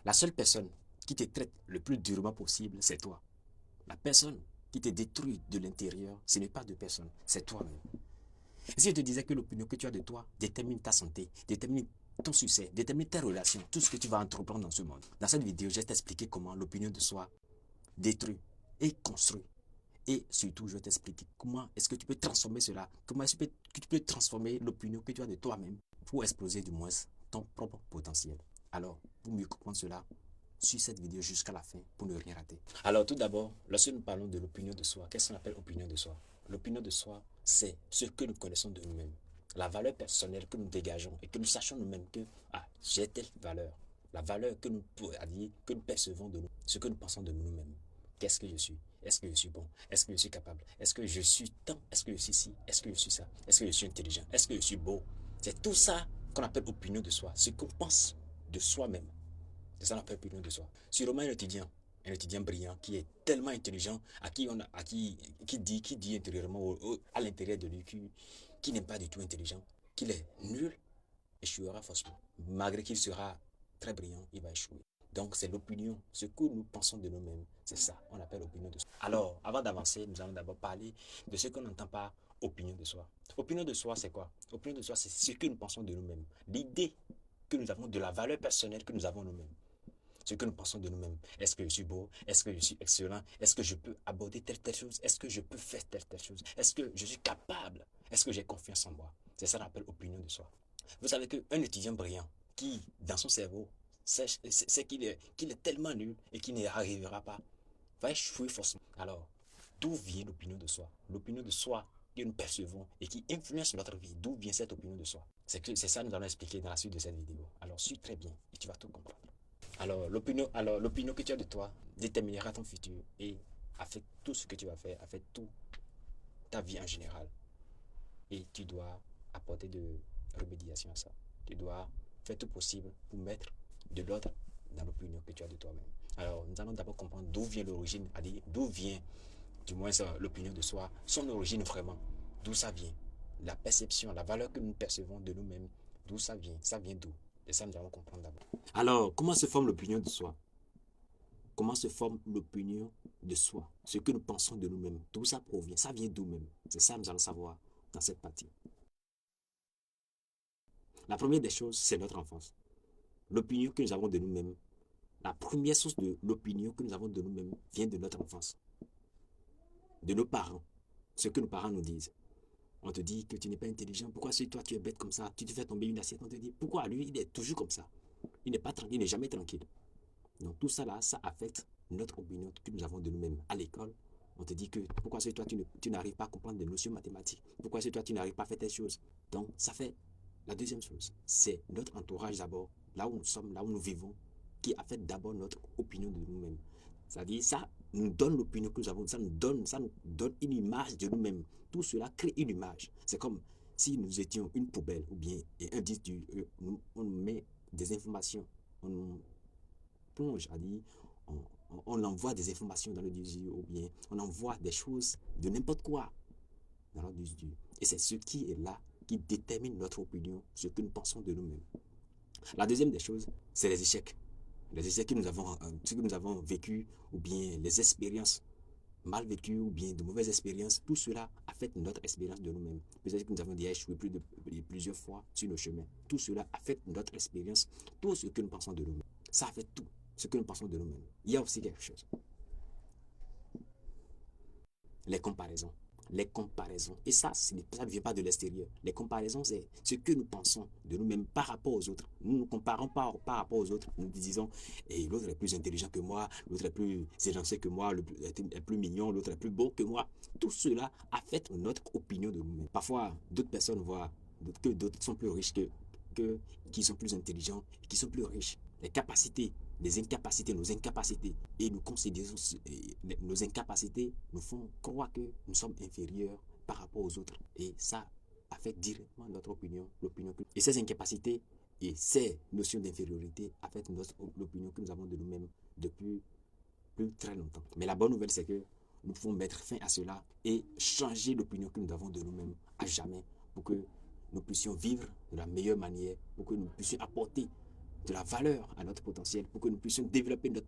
La seule personne qui te traite le plus durement possible, c'est toi. La personne qui te détruit de l'intérieur, ce n'est pas deux personnes, c'est toi-même. Et si je te disais que l'opinion que tu as de toi détermine ta santé, détermine ton succès, détermine tes relations, tout ce que tu vas entreprendre dans ce monde. Dans cette vidéo, je vais t'expliquer comment l'opinion de soi détruit et construit. Et surtout, je vais t'expliquer comment est-ce que tu peux transformer cela, comment est-ce que tu peux transformer l'opinion que tu as de toi-même pour exploser du moins ton propre potentiel. Alors, pour mieux comprendre cela, suis cette vidéo jusqu'à la fin pour ne rien rater. Alors tout d'abord, lorsque nous parlons de l'opinion de soi, qu'est-ce qu'on appelle opinion de soi? L'opinion de soi, c'est ce que nous connaissons de nous-mêmes. La valeur personnelle que nous dégageons et que nous sachons nous-mêmes que j'ai telle valeur. La valeur que que nous percevons de nous, ce que nous pensons de nous-mêmes. Qu'est-ce que je suis? Est-ce que je suis bon? Est-ce que je suis capable? Est-ce que je suis tant? Est-ce que je suis ci? Est-ce que je suis ça? Est-ce que je suis intelligent? Est-ce que je suis beau? C'est tout ça qu'on appelle opinion de soi, ce qu'on pense de soi-même. C'est ça qu'on appelle opinion de soi. Sûrement un étudiant brillant qui est tellement intelligent, qui dit intérieurement à l'intérieur de lui qui n'est pas du tout intelligent, qu'il est nul, échouera forcément. Malgré qu'il sera très brillant, il va échouer. Donc c'est l'opinion, ce que nous pensons de nous-mêmes, c'est ça, on appelle opinion de soi. Alors, avant d'avancer, nous allons d'abord parler de ce qu'on n'entend pas opinion de soi. Opinion de soi, c'est quoi? Opinion de soi, c'est ce que nous pensons de nous-mêmes. L'idée que nous avons de la valeur personnelle que nous avons nous-mêmes. Ce que nous pensons de nous-mêmes. Est-ce que je suis beau? Est-ce que je suis excellent? Est-ce que je peux aborder telle chose? Est-ce que je peux faire telle chose? Est-ce que je suis capable? Est-ce que j'ai confiance en moi? C'est ça qu'on appelle opinion de soi. Vous savez qu'un étudiant brillant qui, dans son cerveau, sait qu'il est tellement nul et qu'il n'y arrivera pas, va échouer forcément. Alors, d'où vient l'opinion de soi? L'opinion de soi que nous percevons et qui influence notre vie. D'où vient cette opinion de soi? C'est ça que nous allons expliquer dans la suite de cette vidéo. Alors, suis très bien et tu vas tout comprendre. Alors, l'opinion que tu as de toi déterminera ton futur et affecte tout ce que tu vas faire, affecte toute ta vie en général. Et tu dois apporter de remédiation à ça. Tu dois faire tout possible pour mettre de l'ordre dans l'opinion que tu as de toi-même. Alors, nous allons d'abord comprendre d'où vient l'origine, d'où vient, du moins, l'opinion de soi, son origine vraiment, d'où ça vient. La perception, la valeur que nous percevons de nous-mêmes, d'où ça vient d'où. Et ça, nous allons comprendre d'abord. Alors, comment se forme l'opinion de soi? Comment se forme l'opinion de soi? Ce que nous pensons de nous-mêmes. D'où ça provient? Ça vient d'où même? C'est ça que nous allons savoir dans cette partie. La première des choses, c'est notre enfance. L'opinion que nous avons de nous-mêmes, la première source de l'opinion que nous avons de nous-mêmes vient de notre enfance, de nos parents, ce que nos parents nous disent. On te dit que tu n'es pas intelligent, pourquoi si toi tu es bête comme ça, tu te fais tomber une assiette, on te dit pourquoi lui il est toujours comme ça, il n'est pas tranquille, il n'est jamais tranquille. Donc tout ça là, ça affecte notre opinion que nous avons de nous-mêmes. À l'école, on te dit que pourquoi c'est toi tu n'arrives pas à comprendre des notions mathématiques, pourquoi c'est toi tu n'arrives pas à faire telle chose. Donc ça fait la deuxième chose, c'est notre entourage d'abord, là où nous sommes, là où nous vivons, qui affecte d'abord notre opinion de nous-mêmes. C'est-à-dire, ça nous donne l'opinion que nous avons, ça nous donne une image de nous-mêmes. Tout cela crée une image. C'est comme si nous étions une poubelle ou bien un disque dur, on met des informations, on plonge, on envoie des informations dans le disque dur ou bien on envoie des choses de n'importe quoi dans le disque dur. Et c'est ce qui est là qui détermine notre opinion, ce que nous pensons de nous-mêmes. La deuxième des choses, c'est les échecs. Les échecs que nous avons vécus, ou bien les expériences mal vécues, ou bien de mauvaises expériences, tout cela affecte notre expérience de nous-mêmes. Peut-être que nous avons déjà échoué plusieurs fois sur nos chemins. Tout cela affecte notre expérience, tout ce que nous pensons de nous-mêmes. Ça affecte tout ce que nous pensons de nous-mêmes. Il y a aussi quelque chose. Les comparaisons. Les comparaisons. Et ça ne vient pas de l'extérieur. Les comparaisons, c'est ce que nous pensons de nous-mêmes par rapport aux autres. Nous nous comparons par rapport aux autres. Nous disons, et l'autre est plus intelligent que moi, l'autre est plus élancé que moi, l'autre est plus mignon, l'autre est plus beau que moi. Tout cela affecte notre opinion de nous-mêmes. Parfois, d'autres personnes voient que d'autres sont plus riches qui sont plus intelligents, qui sont plus riches. Les capacités, nos incapacités. Et nous considérons nos incapacités nous font croire que nous sommes inférieurs par rapport aux autres. Et ça affecte directement notre opinion, Et ces incapacités et ces notions d'infériorité affectent l'opinion que nous avons de nous-mêmes depuis plus très longtemps. Mais la bonne nouvelle, c'est que nous pouvons mettre fin à cela et changer l'opinion que nous avons de nous-mêmes à jamais pour que nous puissions vivre de la meilleure manière, pour que nous puissions apporter de la valeur à notre potentiel pour que nous puissions développer notre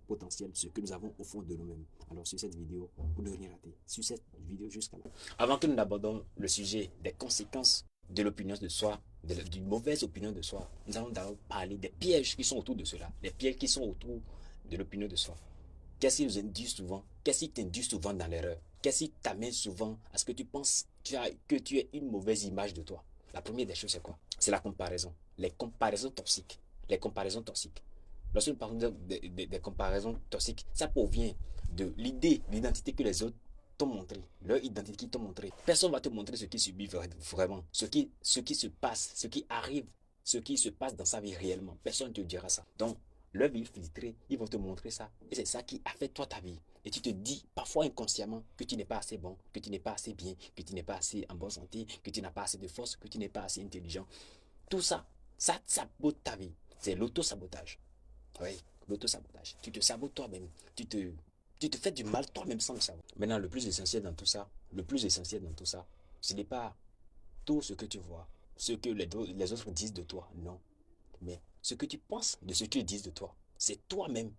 potentiel, ce que nous avons au fond de nous-mêmes. Alors sur cette vidéo, pour ne rien rater, sur cette vidéo jusqu'à là. Avant que nous n'abordons le sujet des conséquences de l'opinion de soi, d'une mauvaise opinion de soi, nous allons d'abord parler des pièges qui sont autour de cela, les pièges qui sont autour de l'opinion de soi. Qu'est-ce qui nous induit souvent? Qu'est-ce qui t'induit souvent dans l'erreur? Qu'est-ce qui t'amène souvent à ce que tu penses que tu aies une mauvaise image de toi? La première des choses, c'est quoi? C'est la comparaison. Les comparaisons toxiques. Les comparaisons toxiques. Lorsque nous parlons des comparaisons toxiques, ça provient de l'idée, l'identité que les autres t'ont montré, leur identité qu'ils t'ont montré. Personne ne va te montrer ce qui subit vraiment, ce qui se passe, ce qui arrive, ce qui se passe dans sa vie réellement. Personne ne te dira ça. Donc, leur vie filtrée, ils vont te montrer ça. Et c'est ça qui affecte toi ta vie. Et tu te dis parfois inconsciemment que tu n'es pas assez bon, que tu n'es pas assez bien, que tu n'es pas assez en bonne santé, que tu n'as pas assez de force, que tu n'es pas assez intelligent. Tout ça, ça sabote ta vie. C'est l'auto-sabotage. Oui, l'auto-sabotage. Tu te sabotes toi-même. Tu te fais du mal toi-même sans le savoir. Maintenant, le plus essentiel dans tout ça, ce n'est pas tout ce que tu vois, ce que les autres disent de toi, non. Mais ce que tu penses de ce qu'ils disent de toi, c'est toi-même.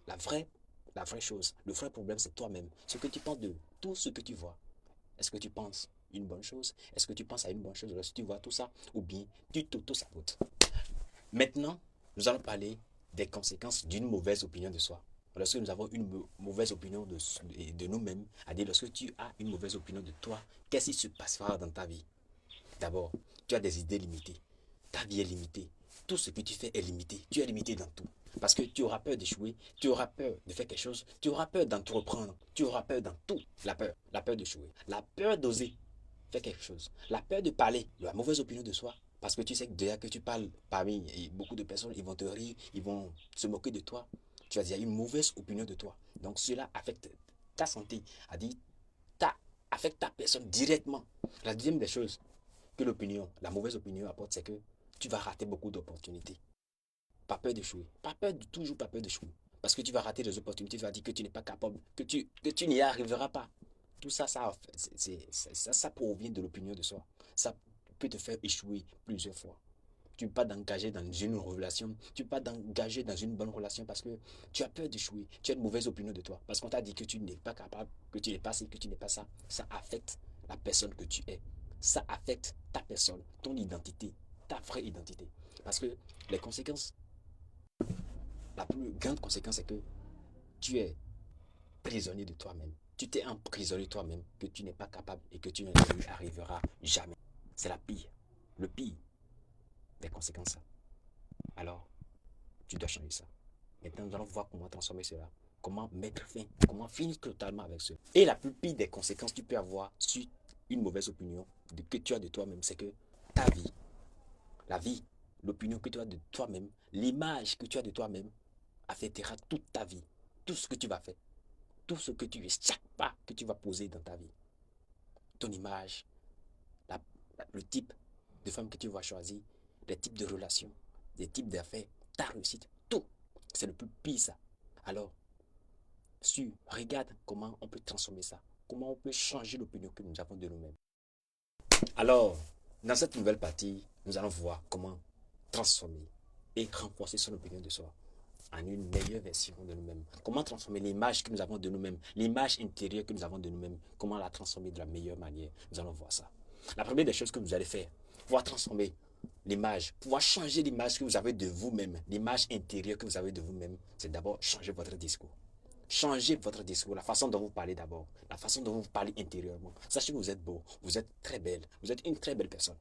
La vraie chose, le vrai problème, c'est toi-même. Ce que tu penses de tout ce que tu vois. Est-ce que tu penses une bonne chose? Est-ce que tu penses à une bonne chose lorsque tu vois tout ça? Ou bien tu t'auto-sabotes? Maintenant, nous allons parler des conséquences d'une mauvaise opinion de soi. Lorsque nous avons une mauvaise opinion de nous-mêmes, c'est-à-dire lorsque tu as une mauvaise opinion de toi, qu'est-ce qui se passera dans ta vie? D'abord, tu as des idées limitées. Ta vie est limitée. Tout ce que tu fais est limité. Tu es limité dans tout. Parce que tu auras peur d'échouer, tu auras peur de faire quelque chose, tu auras peur d'entreprendre, tu auras peur dans tout. La peur d'échouer, la peur d'oser faire quelque chose, la peur de parler, la mauvaise opinion de soi. Parce que tu sais que déjà que tu parles parmi beaucoup de personnes, ils vont te rire, ils vont se moquer de toi. Tu as déjà une mauvaise opinion de toi. Donc cela affecte ta santé, affecte ta personne directement. La deuxième des choses que la mauvaise opinion apporte, c'est que tu vas rater beaucoup d'opportunités. Pas peur d'échouer. Toujours pas peur d'échouer. Parce que tu vas rater des opportunités, tu vas dire que tu n'es pas capable, que tu n'y arriveras pas. Tout ça, ça provient de l'opinion de soi. Ça peut te faire échouer plusieurs fois. Tu ne peux pas t'engager dans une relation, tu ne peux pas t'engager dans une bonne relation parce que tu as peur d'échouer, tu as une mauvaise opinion de toi. Parce qu'on t'a dit que tu n'es pas capable, que tu n'es pas ci, que tu n'es pas ça. Ça affecte la personne que tu es. Ça affecte ta personne, ton identité, ta vraie identité. Parce que les conséquences, la plus grande conséquence, c'est que tu es prisonnier de toi-même. Tu t'es emprisonné toi-même, que tu n'es pas capable et que tu n'y arriveras jamais. C'est la pire, le pire des conséquences. Alors, tu dois changer ça. Maintenant, nous allons voir comment transformer cela. Comment mettre fin, comment finir totalement avec cela. Et la plus pire des conséquences que tu peux avoir sur une mauvaise opinion que tu as de toi-même, c'est que ta vie, la vie, l'opinion que tu as de toi-même, l'image que tu as de toi-même, affectera toute ta vie. Tout ce que tu vas faire, tout ce que tu es, chaque pas que tu vas poser dans ta vie. Ton image, le type de femme que tu vas choisir, les types de relations, les types d'affaires, ta réussite, tout. C'est le plus pire ça. Alors, regarde comment on peut transformer ça. Comment on peut changer l'opinion que nous avons de nous-mêmes. Alors, dans cette nouvelle partie, nous allons voir comment transformer et renforcer son opinion de soi en une meilleure version de nous-mêmes. Comment transformer l'image que nous avons de nous-mêmes, l'image intérieure que nous avons de nous-mêmes, comment la transformer de la meilleure manière. Nous allons voir ça. La première des choses que vous allez faire, pouvoir transformer l'image, pouvoir changer l'image que vous avez de vous-même, l'image intérieure que vous avez de vous-même, c'est d'abord changer votre discours. Changez votre discours, la façon dont vous parlez d'abord, la façon dont vous parlez intérieurement. Sachez que vous êtes beau, vous êtes très belle, vous êtes une très belle personne.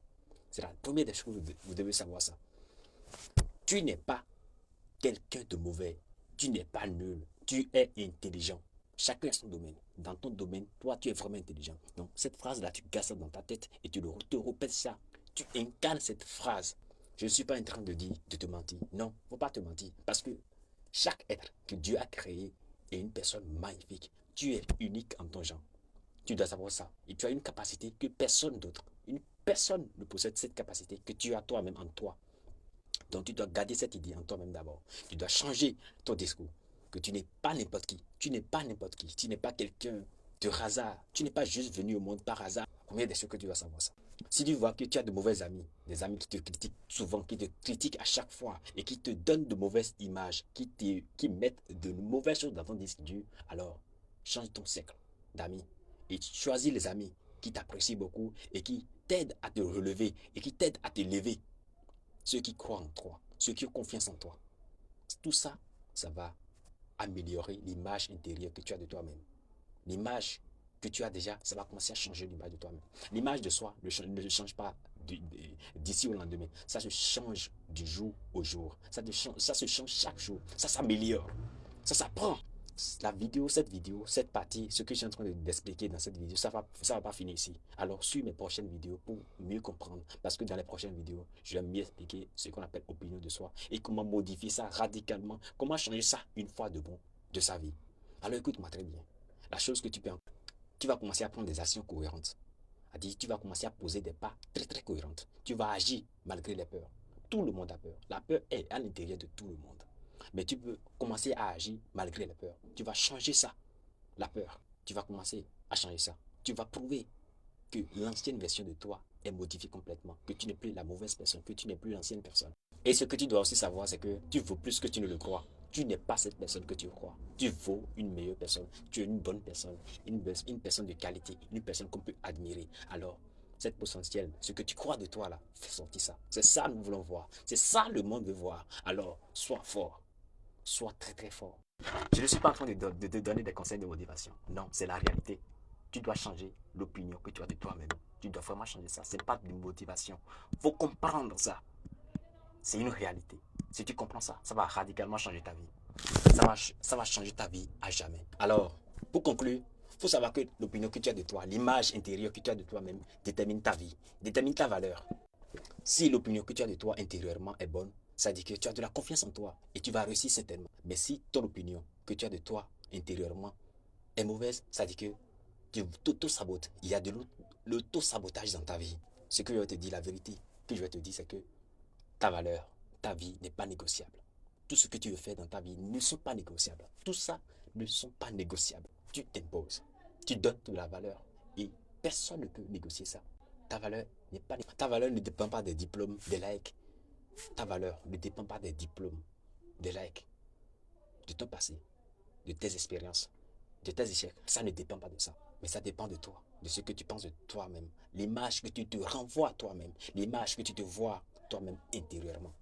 C'est la première des choses que vous devez savoir ça. Tu n'es pas quelqu'un de mauvais. Tu n'es pas nul. Tu es intelligent. Chacun a son domaine. Dans ton domaine, toi, tu es vraiment intelligent. Donc, cette phrase-là, tu gardes ça dans ta tête et tu te répètes ça. Tu incarnes cette phrase. Je ne suis pas en train de dire de te mentir. Non, il ne faut pas te mentir. Parce que chaque être que Dieu a créé est une personne magnifique. Tu es unique en ton genre. Tu dois savoir ça. Et tu as une capacité que personne d'autre, une personne ne possède cette capacité que tu as toi-même en toi. Donc tu dois garder cette idée en toi-même d'abord. Tu dois changer ton discours. Que tu n'es pas n'importe qui. Tu n'es pas n'importe qui. Tu n'es pas quelqu'un de hasard. Tu n'es pas juste venu au monde par hasard. Combien de choses que tu dois savoir ça. Si tu vois que tu as de mauvais amis, des amis qui te critiquent souvent, qui te critiquent à chaque fois et qui te donnent de mauvaises images, qui mettent de mauvaises choses dans ton disque dur, alors change ton cercle d'amis et choisis les amis qui t'apprécient beaucoup et qui t'aident à te relever et qui t'aident à te lever. Ceux qui croient en toi, ceux qui ont confiance en toi. Tout ça, ça va améliorer l'image intérieure que tu as de toi-même. L'image que tu as déjà, ça va commencer à changer l'image de toi-même. L'image de soi ne change pas d'ici au lendemain. Ça se change du jour au jour. Ça se change chaque jour. Ça s'améliore. Ça s'apprend. Cette vidéo, cette partie, ce que je suis en train d'expliquer dans cette vidéo, ça va pas finir ici. Alors, suis mes prochaines vidéos pour mieux comprendre. Parce que dans les prochaines vidéos, je vais mieux expliquer ce qu'on appelle opinion de soi et comment modifier ça radicalement. Comment changer ça une fois de bon de sa vie. Alors, écoute-moi très bien. La chose que tu vas commencer à prendre des actions cohérentes. C'est-à-dire, tu vas commencer à poser des pas très très cohérentes. Tu vas agir malgré les peurs. Tout le monde a peur. La peur est à l'intérieur de tout le monde. Mais tu peux commencer à agir malgré les peurs. Tu vas changer ça, la peur. Tu vas commencer à changer ça. Tu vas prouver que l'ancienne version de toi est modifiée complètement. Que tu n'es plus la mauvaise personne, que tu n'es plus l'ancienne personne. Et ce que tu dois aussi savoir, c'est que tu vaux plus que tu ne le crois. Tu n'es pas cette personne que tu crois. Tu vaux une meilleure personne. Tu es une bonne personne, une personne de qualité, une personne qu'on peut admirer. Alors, cette potentielle, ce que tu crois de toi là, fais sortir ça. C'est ça que nous voulons voir. C'est ça le monde veut voir. Alors, sois fort. Sois très très fort. Je ne suis pas en train de te donner des conseils de motivation. Non, c'est la réalité. Tu dois changer l'opinion que tu as de toi-même. Tu dois vraiment changer ça. Ce n'est pas de motivation. Il faut comprendre ça. C'est une réalité. Si tu comprends ça, ça va radicalement changer ta vie. Ça va changer ta vie à jamais. Alors, pour conclure, il faut savoir que l'opinion que tu as de toi, l'image intérieure que tu as de toi-même, détermine ta vie, détermine ta valeur. Si l'opinion que tu as de toi intérieurement est bonne, ça dit que tu as de la confiance en toi et tu vas réussir certainement. Mais si ton opinion que tu as de toi intérieurement est mauvaise, ça dit que tu t'auto-sabotes. Il y a de l'auto-sabotage dans ta vie. Ce que je vais te dire, la vérité que je vais te dire, c'est que ta valeur, ta vie n'est pas négociable. Tout ce que tu veux faire dans ta vie ne sont pas négociables. Tout ça ne sont pas négociables. Tu t'imposes. Tu donnes de la valeur et personne ne peut négocier ça. Ta valeur ne dépend pas des diplômes, des likes. Ta valeur ne dépend pas des diplômes, des likes, de ton passé, de tes expériences, de tes échecs. Ça ne dépend pas de ça. Mais ça dépend de toi, de ce que tu penses de toi-même. L'image que tu te renvoies à toi-même. L'image que tu te vois toi-même intérieurement.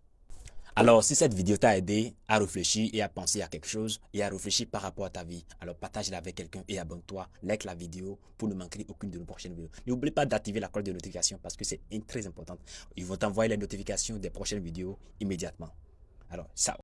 Alors, si cette vidéo t'a aidé à réfléchir et à penser à quelque chose et à réfléchir par rapport à ta vie, alors partage-la avec quelqu'un et abonne-toi, like la vidéo pour ne manquer aucune de nos prochaines vidéos. N'oublie pas d'activer la cloche de notification parce que c'est très important. Ils vont t'envoyer les notifications des prochaines vidéos immédiatement. Alors, ça.